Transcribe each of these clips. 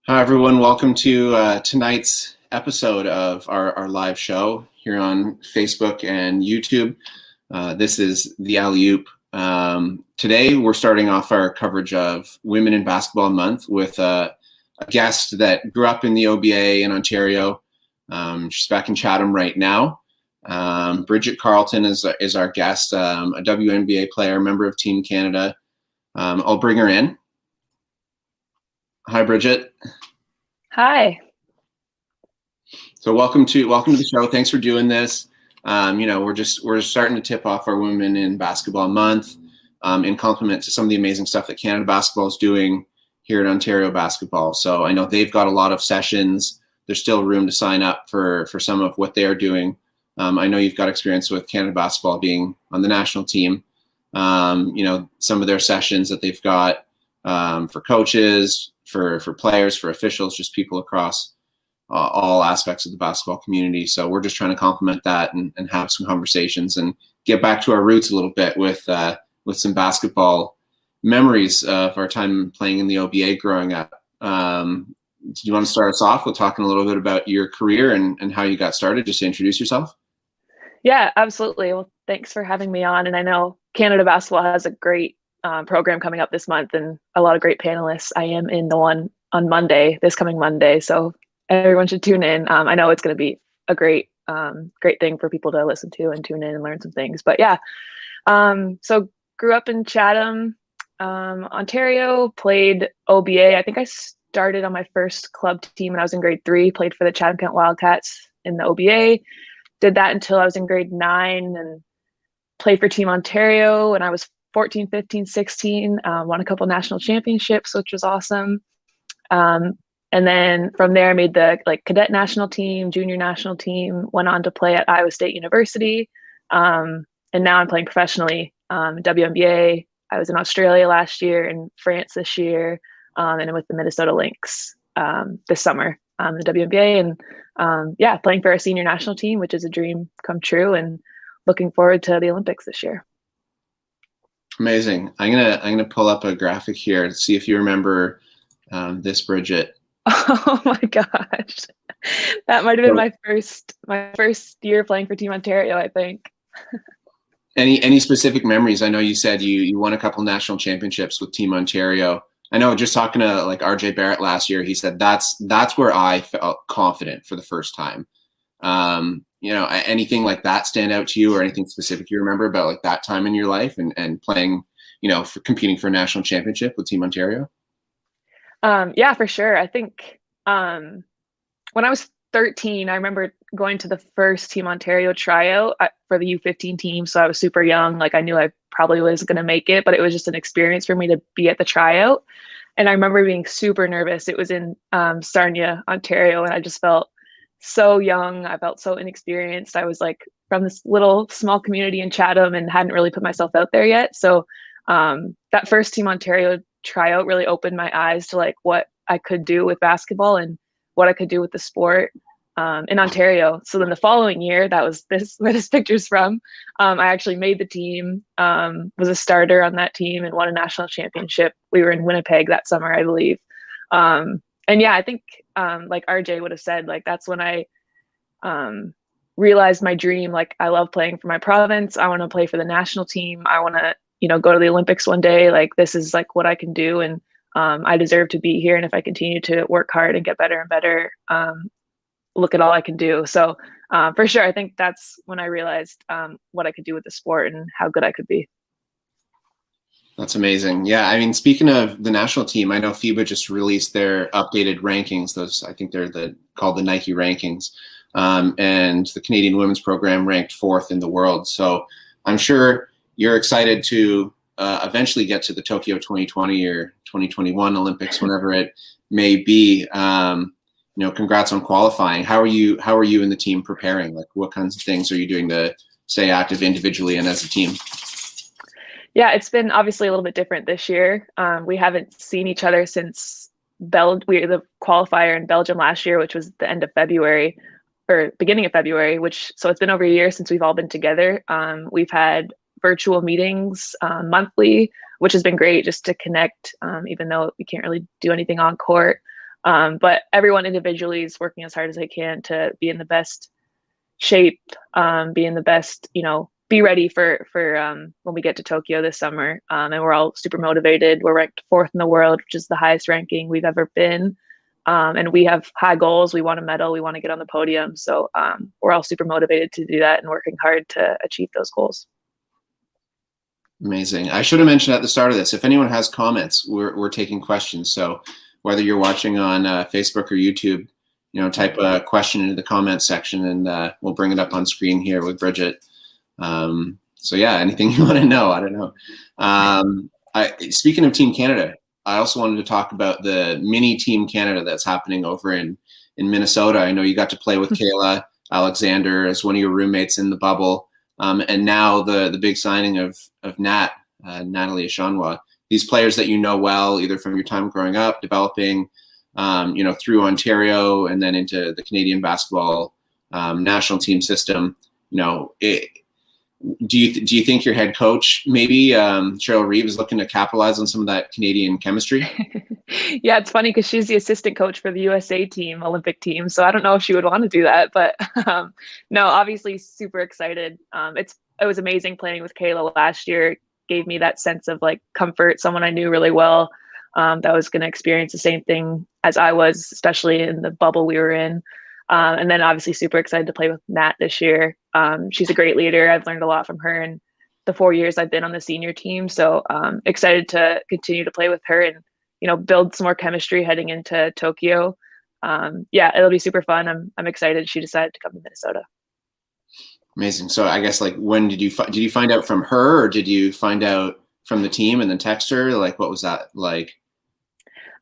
Hi, everyone. Welcome to tonight's episode of our live show here on Facebook and YouTube. This is the Alley-Oop. Today, we're starting off our coverage of Women in Basketball Month with a guest that grew up in the OBA in Ontario. She's back in Chatham right now. Bridget Carleton is our guest, a WNBA player, member of Team Canada. I'll bring her in. Hi, Bridget. Hi. So welcome to the show. Thanks for doing this. We're starting to tip off our Women in Basketball Month in complement to some of the amazing stuff that Canada Basketball is doing here at Ontario Basketball. So I know they've got a lot of sessions. There's still room to sign up for some of what they are doing. I know you've got experience with Canada Basketball being on the national team. Some of their sessions that they've got for coaches, for players, for officials, just people across all aspects of the basketball community. So we're just trying to complement that and have some conversations and get back to our roots a little bit with some basketball memories of our time playing in the OBA growing up. Do you want to start us off with talking a little bit about your career and how you got started, just to introduce yourself? Yeah, absolutely. Well, thanks for having me on. And I know Canada Basketball has a great program coming up this month and a lot of great panelists. I am in the one on Monday, this coming Monday. So everyone should tune in. I know it's going to be a great thing for people to listen to and tune in and learn some things. But yeah, so grew up in Chatham, Ontario, played OBA. I think I started on my first club team when I was in grade 3, played for the Chatham Kent Wildcats in the OBA. Did that until I was in grade 9 and played for Team Ontario when I was 14, 15, 16, won a couple national championships, which was awesome. And then from there, I made the cadet national team, junior national team, went on to play at Iowa State University. And now I'm playing professionally, WNBA. I was in Australia last year and France this year, and with the Minnesota Lynx this summer, the WNBA. And playing for our senior national team, which is a dream come true, and looking forward to the Olympics this year. Amazing. I'm gonna pull up a graphic here to see if you remember this, Bridget. Oh my gosh, that might have been my first year playing for Team Ontario, I think. Any specific memories? I know you said you won a couple national championships with Team Ontario. I know, just talking to RJ Barrett last year, he said that's where I felt confident for the first time. Anything like that stand out to you, or anything specific you remember about that time in your life and playing, for competing for a national championship with Team Ontario? Yeah, for sure. I think when I was 13, I remember going to the first Team Ontario tryout for the U15 team. So I was super young. I knew I probably was going to make it, but it was just an experience for me to be at the tryout. And I remember being super nervous. It was in Sarnia, Ontario, and I just felt so young. I felt so inexperienced. I was from this little small community in Chatham and hadn't really put myself out there yet. So that first Team Ontario tryout really opened my eyes to what I could do with basketball and what I could do with the sport in Ontario. So then the following year, that was where this picture's from. I actually made the team, was a starter on that team, and won a national championship. We were in Winnipeg that summer, I believe. And yeah, I think like RJ would have said, that's when I realized my dream. I love playing for my province. I want to play for the national team. I want to, go to the Olympics one day. This is what I can do. And I deserve to be here. And if I continue to work hard and get better and better, look at all I can do. So for sure, I think that's when I realized what I could do with the sport and how good I could be. That's amazing. Yeah, I mean, speaking of the national team, I know FIBA just released their updated rankings. Those, I think they're called the Nike rankings. And the Canadian women's program ranked 4th in the world. So I'm sure you're excited to eventually get to the Tokyo 2020 or 2021 Olympics, whenever it may be. Congrats on qualifying. How are you and the team preparing? What kinds of things are you doing to stay active individually and as a team? Yeah, it's been obviously a little bit different this year. We haven't seen each other since we were the qualifier in Belgium last year, which was the end of February or beginning of February, so it's been over a year since we've all been together. We've had virtual meetings monthly, which has been great just to connect, even though we can't really do anything on court. But everyone individually is working as hard as they can to be in the best shape, be in the best, be ready for when we get to Tokyo this summer. And we're all super motivated. We're ranked 4th in the world, which is the highest ranking we've ever been. And we have high goals. We want a medal. We want to get on the podium. So we're all super motivated to do that and working hard to achieve those goals. Amazing. I should have mentioned at the start of this, if anyone has comments, we're taking questions. So whether you're watching on Facebook or YouTube, type a question into the comments section, and we'll bring it up on screen here with Bridget. So yeah, anything you want to know, I don't know. Speaking of Team Canada, I also wanted to talk about the mini Team Canada that's happening over in Minnesota. I know you got to play with Kayla Alexander as one of your roommates in the bubble. And now the big signing of Natalie Ashanwa, these players that you know well, either from your time growing up, developing, through Ontario and then into the Canadian basketball national team system. Do you think your head coach, maybe Cheryl Reeve, is looking to capitalize on some of that Canadian chemistry? Yeah, it's funny because she's the assistant coach for the USA team, Olympic team. So I don't know if she would want to do that, but no, obviously super excited. It was amazing playing with Kayla last year. It gave me that sense of like comfort, someone I knew really well, that was going to experience the same thing as I was, especially in the bubble we were in. And then obviously super excited to play with Nat this year. She's a great leader. I've learned a lot from her in the 4 years I've been on the senior team. So excited to continue to play with her and, build some more chemistry heading into Tokyo. Yeah, it'll be super fun. I'm excited she decided to come to Minnesota. Amazing. So I guess when did you find out from her, or did you find out from the team and then text her? Like, what was that like?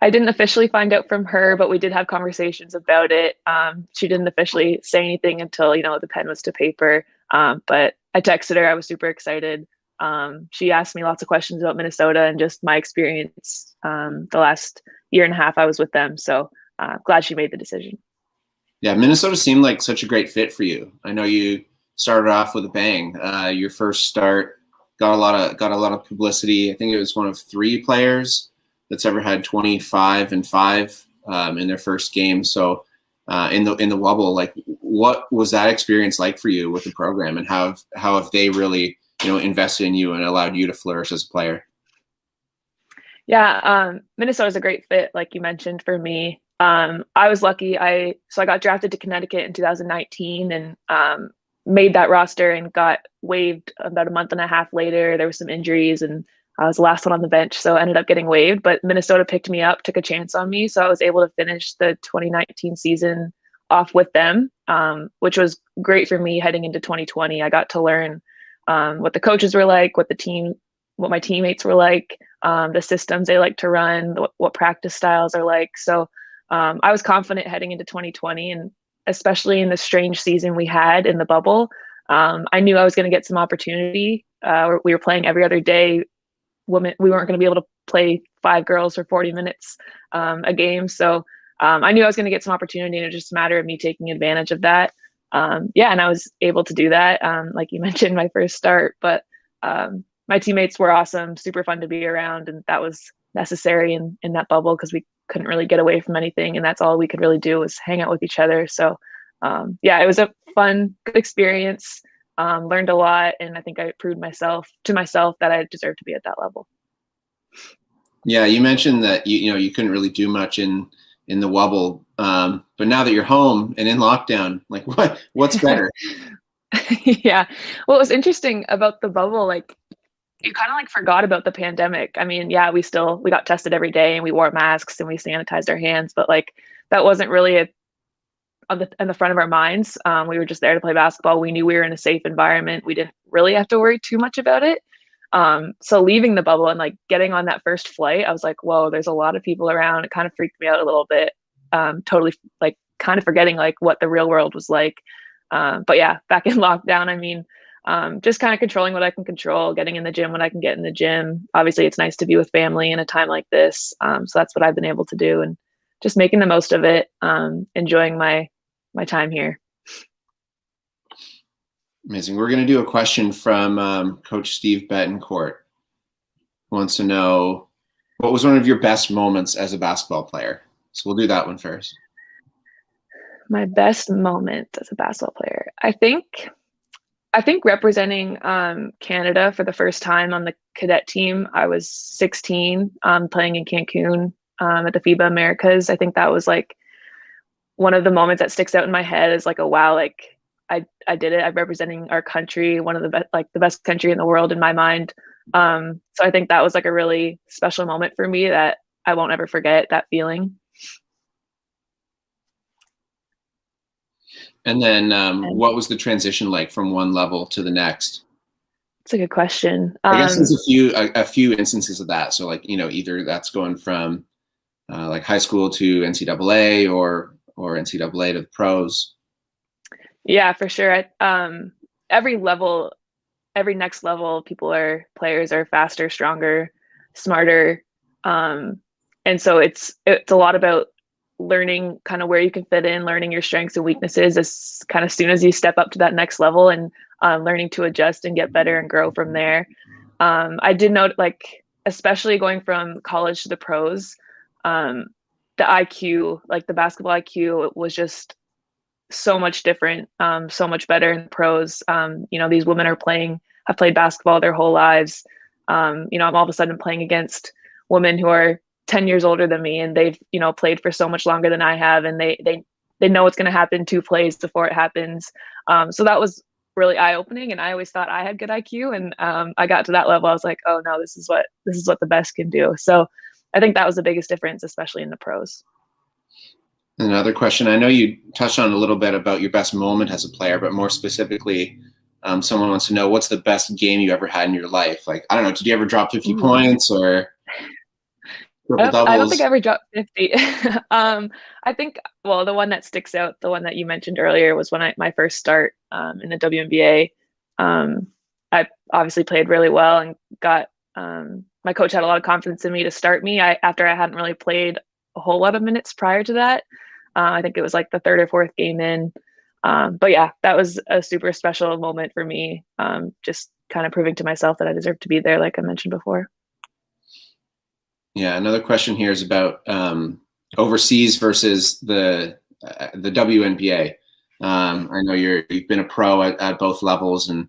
I didn't officially find out from her, but we did have conversations about it. She didn't officially say anything until, the pen was to paper. But I texted her. I was super excited. She asked me lots of questions about Minnesota and just my experience the last year and a half I was with them. So glad she made the decision. Yeah, Minnesota seemed like such a great fit for you. I know you started off with a bang. Your first start got a lot of publicity. I think it was one of 3 players that's ever had 25 and 5 in their first game. So in the Wubble, like, what was that experience like for you with the program, and how have they really invested in you and allowed you to flourish as a player? Yeah, Minnesota's a great fit, like you mentioned, for me. I was lucky. I got drafted to Connecticut in 2019 and made that roster and got waived about a month and a half later. There were some injuries and I was the last one on the bench, so I ended up getting waived. But Minnesota picked me up, took a chance on me, so I was able to finish the 2019 season off with them, which was great for me heading into 2020. I got to learn what the coaches were like, what my teammates were like, the systems they like to run, what practice styles are like. So I was confident heading into 2020, and especially in the strange season we had in the bubble, I knew I was going to get some opportunity. We were playing every other day. We weren't going to be able to play 5 girls for 40 minutes a game. So I knew I was going to get some opportunity, and it was just a matter of me taking advantage of that. And I was able to do that. Like you mentioned, my first start, but my teammates were awesome, super fun to be around. And that was necessary in that bubble because we couldn't really get away from anything. And that's all we could really do was hang out with each other. So it was a fun, good experience. Learned a lot, and I think I proved to myself that I deserved to be at that level. Yeah, you mentioned that you couldn't really do much in the Wubble, but now that you're home and in lockdown, like what's better? Yeah, well, it was interesting about the bubble. Like, you kind of like forgot about the pandemic. I mean, yeah, we got tested every day and we wore masks and we sanitized our hands, but like that wasn't really in the front of our minds. We were just there to play basketball. We knew we were in a safe environment. We didn't really have to worry too much about it. So leaving the bubble and like getting on that first flight, I was like, whoa, there's a lot of people around. It kind of freaked me out a little bit. Totally like kind of forgetting like what the real world was like. But yeah, back in lockdown, I mean, just kind of controlling what I can control, getting in the gym when I can get in the gym. Obviously it's nice to be with family in a time like this. So that's what I've been able to do, and just making the most of it, enjoying my time here. Amazing. We're going to do a question from Coach Steve Betancourt, who wants to know, what was one of your best moments as a basketball player? So we'll do that one first. My best moment as a basketball player. I think representing Canada for the first time on the cadet team. I was 16, playing in Cancun at the FIBA Americas. I think that was like one of the moments that sticks out in my head is like, oh wow, like I did it. I'm representing our country, one of the best, like the best country in the world in my mind. So I think that was like a really special moment for me that I won't ever forget, that feeling. And then And what was the transition like from one level to the next? it's a good question. I guess there's a few instances of that. So like, either that's going from like high school to NCAA or NCAA to the pros. Yeah, for sure. Every level, every next level, players are faster, stronger, smarter, and so it's a lot about learning kind of where you can fit in, learning your strengths and weaknesses as kind of soon as you step up to that next level, and learning to adjust and get better and grow from there. I did note, like, especially going from college to the pros, um, the IQ, like the basketball IQ, was just so much different, so much better in the pros. These women have played basketball their whole lives. I'm all of a sudden playing against women who are 10 years older than me, and they've, played for so much longer than I have, and they know what's going to happen 2 plays before it happens. So that was really eye opening, and I always thought I had good IQ, and I got to that level. I was like, oh no, this is what the best can do. So I think that was the biggest difference, especially in the pros. Another question. I know you touched on a little bit about your best moment as a player, but more specifically, someone wants to know what's the best game you ever had in your life? Like, I don't know, did you ever drop 50 Ooh. points or triple I don't think I doubles? ever dropped 50. I think, well, the one that sticks out, the one that you mentioned earlier, was when my first start in the WNBA. I obviously played really well and got my coach had a lot of confidence in me to start me. After I hadn't really played a whole lot of minutes prior to that. I think it was like the third or fourth game in. But yeah, that was a super special moment for me. Just kind of proving to myself that I deserved to be there, like I mentioned before. Yeah, another question here is about overseas versus the WNBA. I know you've been a pro at both levels, and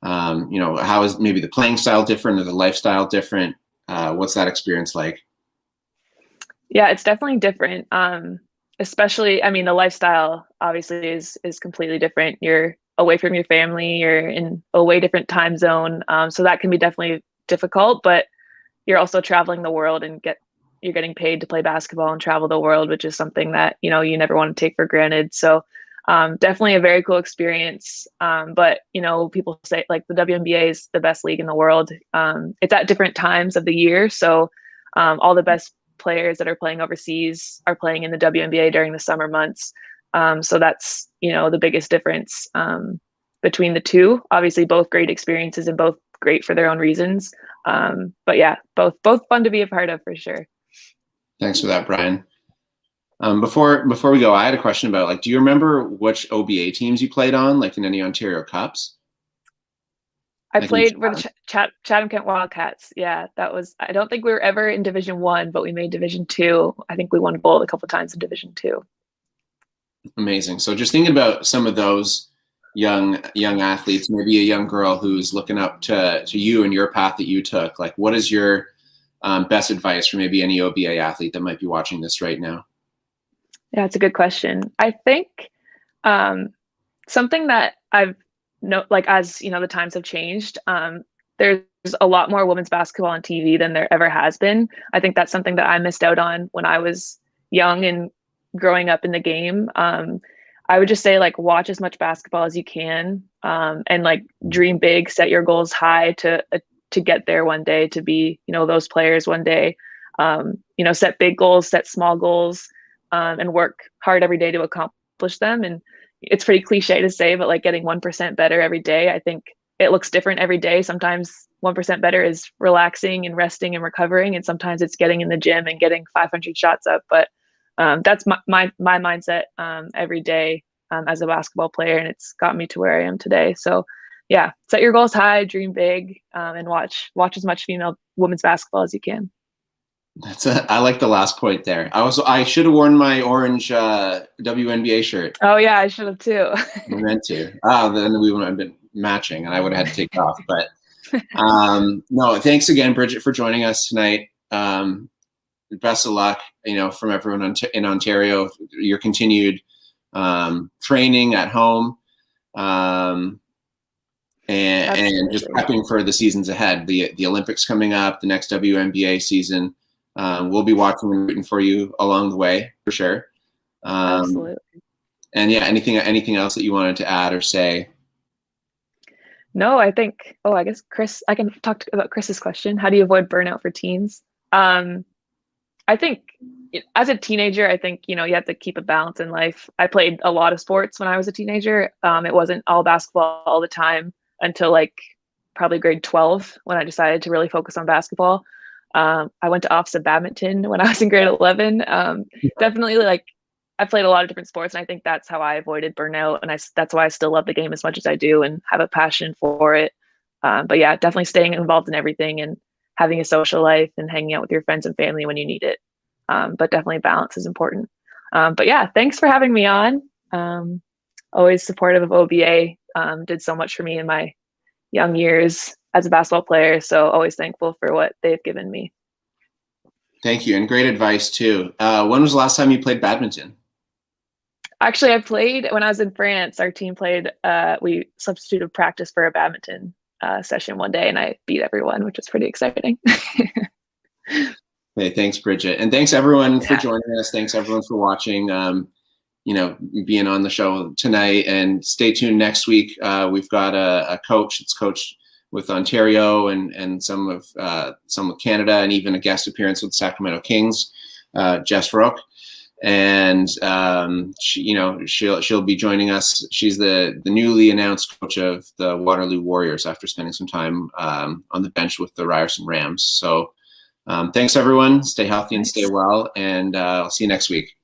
how is maybe the playing style different or the lifestyle different? What's that experience like? Yeah, it's definitely different. Especially, I mean, the lifestyle obviously is completely different. You're away from your family, you're in a way different time zone. So that can be definitely difficult, but you're also traveling the world and you're getting paid to play basketball and travel the world, which is something that, you never want to take for granted. So definitely a very cool experience. But, people say like the WNBA is the best league in the world. It's at different times of the year. So all the best players that are playing overseas are playing in the WNBA during the summer months. So that's, the biggest difference between the two. Obviously, both great experiences and both great for their own reasons. But yeah, both fun to be a part of for sure. Thanks for that, Brian. Before we go, I had a question about, like, do you remember which OBA teams you played on, like in any Ontario Cups? I Like in played for Chatham? the Chatham Kent Wildcats. Yeah, that was. I don't think we were ever in Division 1, but we made Division 2. I think we won gold a couple times in Division 2. Amazing. So just thinking about some of those young athletes, maybe a young girl who's looking up to you and your path that you took. Like, what is your best advice for maybe any OBA athlete that might be watching this right now? Yeah, it's a good question. I think um, something that I've like, as the times have changed. There's a lot more women's basketball on TV than there ever has been. I think that's something that I missed out on when I was young and growing up in the game. I would just say, like, watch as much basketball as you can, and like dream big, set your goals high to get there one day, to be those players one day. Set big goals, set small goals, and work hard every day to accomplish them. And it's pretty cliche to say, but like getting 1% better every day, I think it looks different every day. Sometimes 1% better is relaxing and resting and recovering, and sometimes it's getting in the gym and getting 500 shots up. But that's my mindset every day as a basketball player, and it's got me to where I am today. So yeah, set your goals high, dream big, and watch as much women's basketball as you can. I like the last point there. I should have worn my orange WNBA shirt. Oh yeah, I should have too. I meant to. Then we would have been matching, and I would have had to take it off. But no, thanks again, Bridget, for joining us tonight. Best of luck, from everyone in Ontario. Your continued training at home, and just prepping for the seasons ahead. The Olympics coming up, the next WNBA season. We'll be watching and rooting for you along the way for sure. Absolutely. And yeah, anything else that you wanted to add or say? No, I think. Oh, I guess Chris. I can talk about Chris's question. How do you avoid burnout for teens? I think as a teenager, I think you have to keep a balance in life. I played a lot of sports when I was a teenager. It wasn't all basketball all the time until like probably grade 12 when I decided to really focus on basketball. I went to opposite badminton when I was in grade 11. Definitely like I played a lot of different sports, and I think that's how I avoided burnout. And that's why I still love the game as much as I do and have a passion for it. But yeah, definitely staying involved in everything and having a social life and hanging out with your friends and family when you need it. But definitely balance is important. But yeah, thanks for having me on. Always supportive of OBA. Did so much for me in my young years as a basketball player. So always thankful for what they've given me. Thank you. And great advice too. When was the last time you played badminton? Actually, I played when I was in France. Our team played, we substituted practice for a badminton session one day, and I beat everyone, which was pretty exciting. Hey, thanks, Bridget. And thanks everyone for joining us. Thanks everyone for watching, being on the show tonight. And stay tuned next week. We've got a coach that's coached with Ontario and some with Canada, and even a guest appearance with Sacramento Kings, Jess Rook. And she'll be joining us. She's the newly announced coach of the Waterloo Warriors after spending some time on the bench with the Ryerson Rams. So thanks everyone. Stay healthy and stay well, and I'll see you next week.